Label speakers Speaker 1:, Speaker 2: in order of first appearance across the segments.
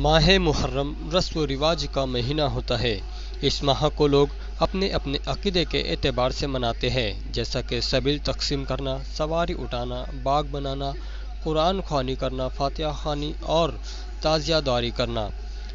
Speaker 1: माह मुहर्रम रस्म व रिवाज का महीना होता है। इस माह को लोग अपने अपने अकीदे के एतबार से मनाते हैं, जैसा कि सबील तकसीम करना, सवारी उठाना, बाग बनाना, कुरान ख्वानी करना, फातिहा ख्वानी और ताज़ियादारी करना।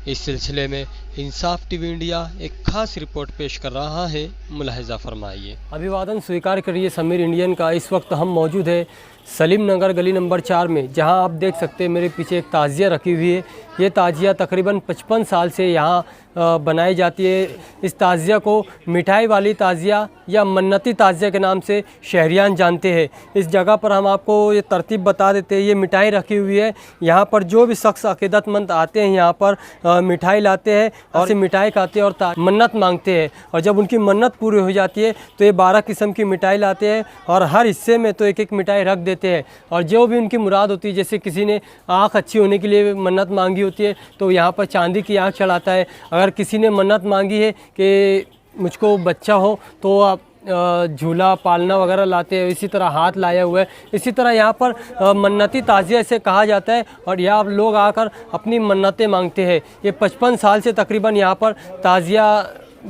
Speaker 1: इस सिलसिले में इंसाफ टीवी इंडिया एक खास रिपोर्ट पेश कर रहा है, मुलाहिजा फरमाइए।
Speaker 2: अभिवादन स्वीकार करिए समीर इंडियन का। इस वक्त हम मौजूद है सलीम नगर गली नंबर 4 में, जहां आप देख सकते हैं मेरे पीछे एक ताज़िया रखी हुई है। ये ताज़िया तकरीबन 55 साल से यहाँ बनाई जाती है। इस ताज़िया को मिठाई वाली ताज़िया या मन्नती ताज़िया के नाम से शहरियान जानते हैं। इस जगह पर हम आपको ये तरतीब बता देते हैं। ये मिठाई रखी हुई है। यहाँ पर जो भी शख्स अक़ीदतमंद आते हैं यहाँ पर मिठाई लाते हैं और इसे मिठाई खाते हैं और मन्नत मांगते हैं। और जब उनकी मन्नत पूरी हो जाती है तो ये 12 किस्म की मिठाई लाते हैं और हर हिस्से में तो एक एक मिठाई रख देते हैं। और जो भी उनकी मुराद होती है, जैसे किसी ने आँख अच्छी होने के लिए मन्नत मांगी होती है तो यहाँ पर चांदी की आँख चढ़ाता है। अगर किसी ने मन्नत मांगी है कि मुझको बच्चा हो तो आप झूला पालना वगैरह लाते हैं। इसी तरह हाथ लाया हुआ है। इसी तरह यहाँ पर मन्नती ताज़िया इसे कहा जाता है और यहाँ लोग आकर अपनी मन्नतें मांगते हैं। ये 55 साल से तकरीबन यहाँ पर ताज़िया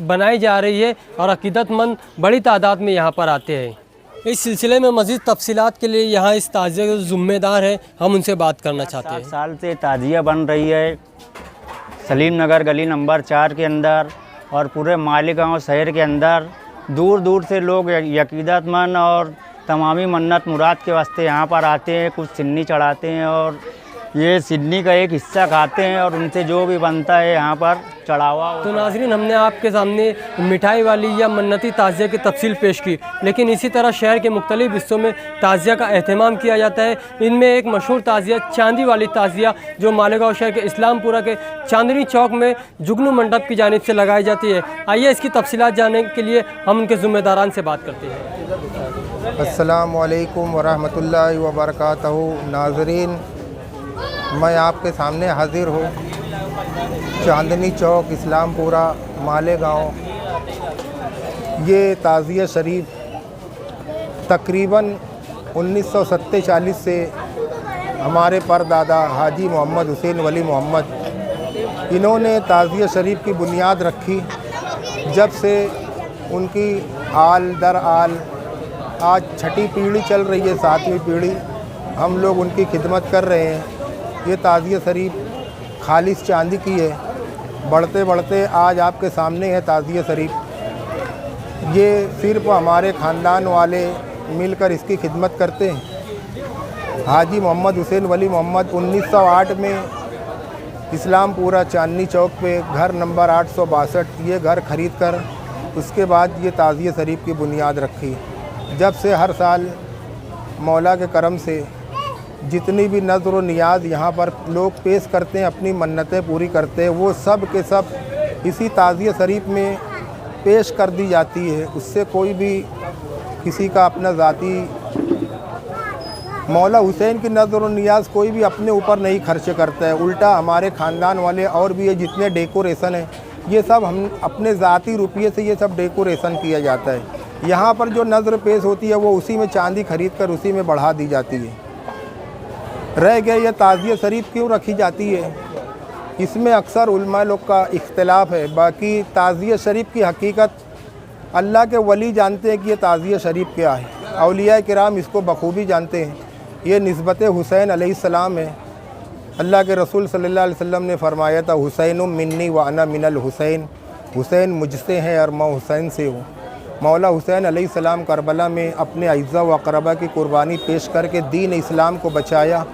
Speaker 2: बनाई जा रही है और अक़ीदतमंद बड़ी तादाद में यहाँ पर आते हैं। इस सिलसिले में मज़ीद तफसीलात के लिए यहाँ इस ताज़िया के ज़िम्मेदार हैं, हम उनसे बात करना चाहते हैं।
Speaker 3: 7 साल से ताज़िया बन रही है सलीम नगर गली नंबर 4 के अंदर और पूरे मालेगांव शहर के अंदर। दूर दूर से लोग अक़ीदतमंद और तमामी मन्नत मुराद के वास्ते यहाँ पर आते हैं, कुछ सिन्नी चढ़ाते हैं और ये सिन्नी का एक हिस्सा खाते हैं और उनसे जो भी बनता है यहाँ पर चढ़ावा।
Speaker 2: तो नाज़रीन, हमने आपके सामने मिठाई वाली या मन्नती ताज़िया की तफसील पेश की, लेकिन इसी तरह शहर के मुख्तलिफ हिस्सों में ताज़िया का एहतमाम किया जाता है। इनमें एक मशहूर ताज़िया चांदी वाली ताज़िया जो मालेगांव शहर के इस्लामपुरा के चांदनी चौक में जुगनू मंडप की जानिब से लगाई जाती है। आइए इसकी तफसीलात जानने के लिए हम उनके ज़िम्मेदारान से बात करते हैं।
Speaker 4: अस्सलामु अलैकुम वरहमतुल्लाहि वबरकातहू। नाज़रीन, मैं आपके सामने हाज़िर हूँ चांदनी चौक इस्लामपुरा मालेगांव। ये ताज़िया शरीफ तकरीबन 1947 से हमारे परदादा हाजी मोहम्मद हुसैन वली मोहम्मद, इन्होंने ताज़िया शरीफ की बुनियाद रखी। जब से उनकी आल दर आल आज 6ठी पीढ़ी चल रही है, 7वीं पीढ़ी हम लोग उनकी खिदमत कर रहे हैं। ये ताज़िया शरीफ खालिस चांदी की है। बढ़ते बढ़ते आज आपके सामने है ताज़िया शरीफ। ये सिर्फ हमारे ख़ानदान वाले मिलकर इसकी खिदमत करते हैं। हाजी मोहम्मद हुसैन वली मोहम्मद 1908 में इस्लामपुरा चांदनी चौक पे घर नंबर 862 ये घर ख़रीद कर उसके बाद ये ताज़िया शरीफ की बुनियाद रखी। जब से हर साल मौला के करम से जितनी भी नज़र व नियाज़ यहाँ पर लोग पेश करते हैं, अपनी मन्नतें पूरी करते हैं, वो सब के सब इसी ताज़िया शरीफ में पेश कर दी जाती है। उससे कोई भी किसी का अपना ज़ाती मौला हुसैन की नज़र व नियाज़ कोई भी अपने ऊपर नहीं खर्च करता है। उल्टा हमारे ख़ानदान वाले और भी ये जितने डेकोरेशन है ये सब हम अपने ज़ाती रुपये से ये सब डेकोरेशन किया जाता है। यहाँ पर जो नज़र पेश होती है वो उसी में चांदी खरीद कर उसी में बढ़ा दी जाती है। रह गया ये ताज़िया शरीफ क्यों रखी जाती है, इसमें अक्सर उलमा लोग का इख्तिलाफ है। बाकी ताज़िया शरीफ की हकीकत अल्लाह के वली जानते हैं कि ये ताज़िया शरीफ क्या है। औलिया किराम इसको बखूबी जानते हैं। ये निस्बत हुसैन अलैहिस्सलाम है। अल्लाह के रसूल सल्लल्लाहु अलैहि वसल्लम ने फरमाया था, हुसैन मिन्नी व अना मिनल हुसैन। हुसैन मुझसे है और मैं हुसैन से हूँ। मौला हुसैन अलैहिस्सलाम करबला में अपने अज्जा व अक़रबा की कुर्बानी पेश करके दीन इस्लाम को बचाया।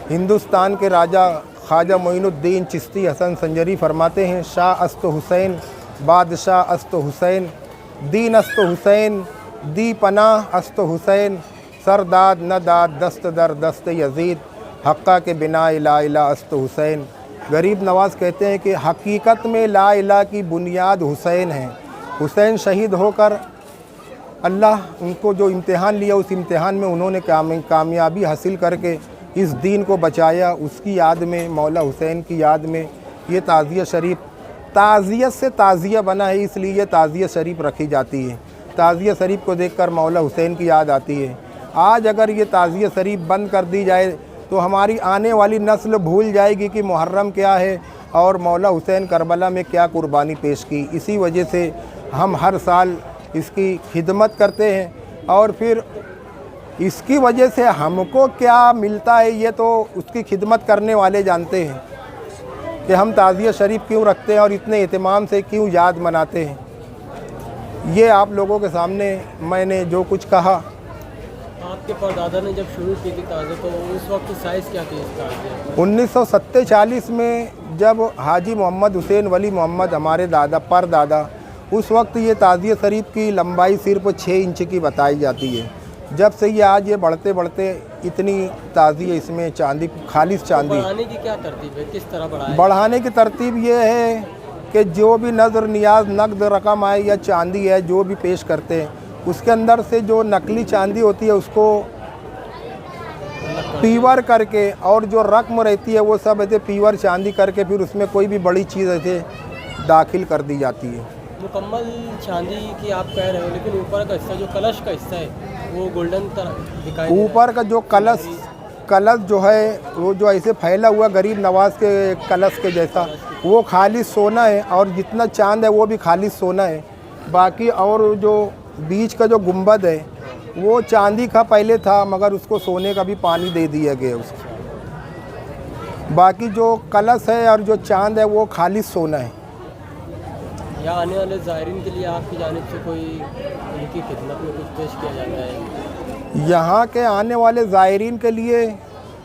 Speaker 4: हिंदुस्तान के राजा ख्वाजा मोइनुद्दीन चिश्ती हसन संजरी फरमाते हैं, शाह अस्त हुसैन बादशाह अस्त हुसैन, दीन अस्त हुसैन दी पनाह अस्त हुसैन, सरदाद न दाद दस्त दर दस्त यजीद, हक्का के बिना ला इला अस्त हुसैन। गरीब नवाज़ कहते हैं कि हकीकत में ला इला की बुनियाद हुसैन है। हुसैन शहीद होकर अल्लाह उनको जो इम्तिहान लिया उस इम्तिहान में उन्होंने कामयाबी हासिल करके इस दीन को बचाया। उसकी याद में, मौला हुसैन की याद में ये ताज़िया शरीफ ताज़ियत से ताज़िया बना है, इसलिए ये ताज़िया शरीफ रखी जाती है। ताज़िया शरीफ को देखकर मौला हुसैन की याद आती है। आज अगर ये ताज़िया शरीफ बंद कर दी जाए तो हमारी आने वाली नस्ल भूल जाएगी कि मुहर्रम क्या है और मौला हुसैन करबला में क्या कुर्बानी पेश की। इसी वजह से हम हर साल इसकी खिदमत करते हैं और फिर इसकी वजह से हमको क्या मिलता है ये तो उसकी खिदमत करने वाले जानते हैं कि हम ताज़िया शरीफ क्यों रखते हैं और इतने एहतमाम से क्यों याद मनाते हैं। ये आप लोगों के सामने मैंने जो कुछ कहा।
Speaker 2: आपके परदादा ने जब शुरू की थी ताज़िया तो उस वक्त साइज़ क्या थी इस ताज़िया?
Speaker 4: 1947 में जब हाजी मोहम्मद हुसैन वली मोहम्मद हमारे दादा परदादा, उस वक्त ये ताज़िया शरीफ की लंबाई सिर्फ 6 इंच की बताई जाती है। जब से ये आज ये बढ़ते बढ़ते इतनी ताज़िया इसमें चांदी, खालिस चांदी।
Speaker 2: बढ़ाने की क्या तरतीब है, किस तरह बढ़ाएं?
Speaker 4: बढ़ाने की तरतीब ये है कि जो भी नज़र नियाज नकद रकम आए या चांदी है जो भी पेश करते हैं, उसके अंदर से जो नकली चांदी होती है उसको पीवर करके और जो रकम रहती है वो सब ऐसे पीवर चांदी करके फिर उसमें कोई भी बड़ी चीज़ ऐसे दाखिल कर दी जाती है।
Speaker 2: मुकम्मल चांदी की आप कह रहे हो, लेकिन ऊपर का हिस्सा जो कलश का हिस्सा है वो गोल्डन दिखाई दे रहा है।
Speaker 4: ऊपर का जो कलश जो है वो जो ऐसे फैला हुआ गरीब नवाज के कलश के जैसा, वो खालिस सोना है और जितना चांद है वो भी खालिस सोना है। बाकी और जो बीच का जो गुंबद है वो चांदी का पहले था मगर उसको सोने का भी पानी दे दिया गया उसको। बाकी जो कलश है और जो चांद है वो खालिस सोना है।
Speaker 2: या आने वाले ज़ायरीन के लिए आपकी जानिब से कोई उनकी खिदमत में कुछ पेश किया जाता है?
Speaker 4: यहाँ के आने वाले ज़ायरीन के लिए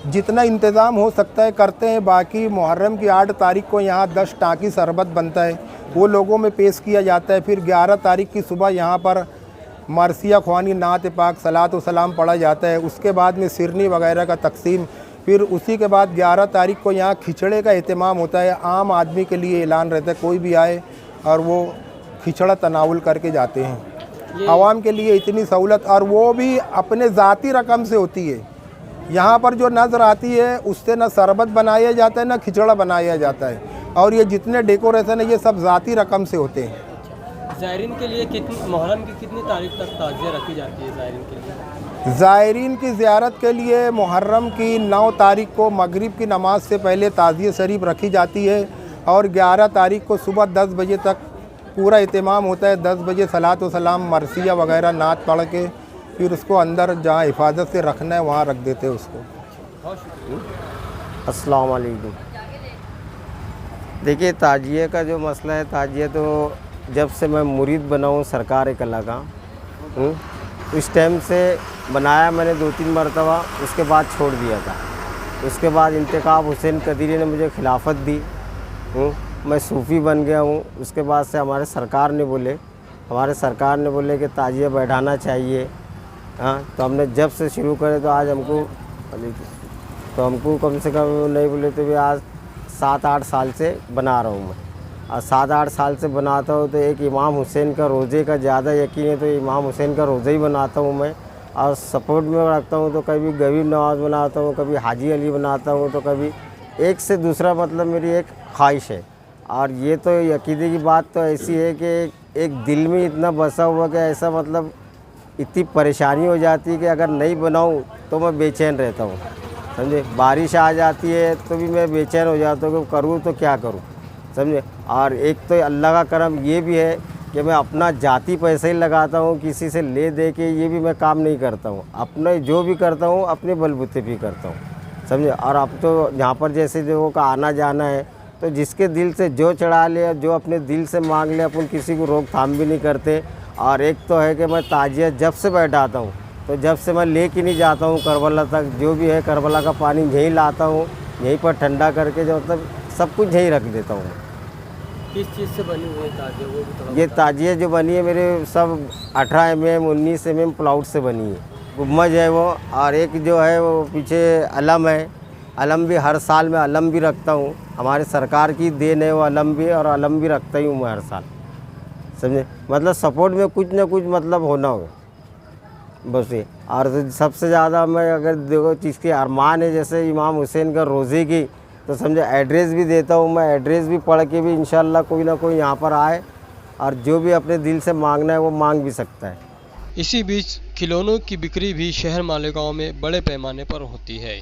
Speaker 4: जितना इंतज़ाम हो सकता है करते हैं। बाकी मुहर्रम की 8 तारीख को यहाँ 10 टाँकी शरबत बनता है, वो लोगों में पेश किया जाता है। फिर 11 तारीख की सुबह यहाँ पर मरसिया ख्वानी नात पाक सलात व सलाम पढ़ा जाता है। उसके बाद में सिरनी वगैरह का तकसीम। फिर उसी के बाद 11 तारीख को यहाँ खिचड़े का एहतमाम होता है। आम आदमी के लिए ऐलान रहता है कोई भी आए और वो खिचड़ा तनावुल करके जाते हैं। आवाम के लिए इतनी सहूलत, और वो भी अपने ज़ाती रकम से होती है। यहाँ पर जो नज़र आती है उससे ना शरबत बनाया जाता है ना खिचड़ा बनाया जाता है, और ये जितने डेकोरेशन है ये सब ज़ाती रकम से होते हैं।
Speaker 2: ज़ायरीन के लिए कितनी मुहर्रम की कितनी तारीख तक ताज़िया रखी जाती है ज़ायरीन के लिए?
Speaker 4: ज़ायरीन की ज़ियारत के लिए मुहर्रम की 9 तारीख को मगरिब की नमाज से पहले ताज़िया शरीफ रखी जाती है और 11 तारीख को सुबह 10 बजे तक पूरा एहतमाम होता है। 10 बजे सलात व सलाम मरसिया वगैरह नात पढ़ के फिर उसको अंदर जहाँ हिफाजत से रखना है वहाँ रख देते हैं उसको।
Speaker 5: अस्सलाम वालेकुम। देखिए, ताजिए का जो मसला है, ताजिए तो जब से मैं मुरीद बना हूँ सरकार कला का, उस टाइम से बनाया मैंने 2-3 मरतबा, उसके बाद छोड़ दिया था। उसके बाद इंतखाब हुसैन कदीरी ने मुझे खिलाफत दी, मैं सूफ़ी बन गया हूँ। उसके बाद से हमारे सरकार ने बोले कि ताजिया बैठाना चाहिए। हाँ, तो हमने जब से शुरू करे तो आज हमको कम से कम नहीं बोले तो भी आज 7-8 साल से बना रहा हूँ मैं। और 7-8 साल से बनाता हूँ तो एक इमाम हुसैन का रोज़े का ज़्यादा यकीन है तो इमाम हुसैन का रोज़ा ही बनाता हूँ मैं। और सपोर्ट में रखता हूँ तो कभी गरीब नवाज़ बनाता हूँ, कभी हाजी अली बनाता हूँ, तो कभी एक से दूसरा, मतलब मेरी एक ख्वाहिश है। और ये तो यकीदे की बात तो ऐसी है कि एक दिल में इतना बसा हुआ कि ऐसा मतलब इतनी परेशानी हो जाती है कि अगर नहीं बनाऊँ तो मैं बेचैन रहता हूँ, समझे। बारिश आ जाती है तो भी मैं बेचैन हो जाता हूँ कि करूँ तो क्या करूँ, समझे। और एक तो अल्लाह का करम ये भी है कि मैं अपना जाती पैसे ही लगाता हूँ, किसी से ले दे के ये भी मैं काम नहीं करता हूँ। अपने जो भी करता हूँ अपने बलबूते भी करता हूँ, समझे। और अब तो यहाँ पर जैसे लोगों का आना जाना है तो जिसके दिल से जो चढ़ा ले, जो अपने दिल से मांग ले, अपन किसी को रोकथाम भी नहीं करते। और एक तो है कि मैं ताजिया जब से बैठाता हूँ तो जब से मैं ले के नहीं जाता हूँ करबला तक, जो भी है करबला का पानी यहीं लाता हूँ, यहीं पर ठंडा करके जो मतलब सब कुछ यहीं रख देता हूँ।
Speaker 2: किस चीज़ से बनी हुई है ताजिया, वो भी थोड़ा?
Speaker 5: ये ताजिया जो बनी है मेरे सब 18 mm 19 mm प्लाउड से बनी है। गुम्बज है वो, और एक जो है वो पीछे अलम है। अलम भी हर साल मैं अलम भी रखता हूँ, हमारे सरकार की देन है वो अलम भी, और अलम भी रखता ही हूँ मैं हर साल, समझे। मतलब सपोर्ट में कुछ ना कुछ मतलब होना हो बस ये। और सबसे ज़्यादा मैं अगर देखो चीज़ की अरमान है जैसे इमाम हुसैन का रोज़े की, तो समझे एड्रेस भी देता हूँ मैं। एड्रेस भी पढ़ के भी इंशाल्लाह कोई ना कोई यहाँ पर आए और जो भी अपने दिल से मांगना है वो मांग भी सकता है।
Speaker 1: इसी बीच खिलौनों की बिक्री भी शहर मालेगांव में बड़े पैमाने पर होती है।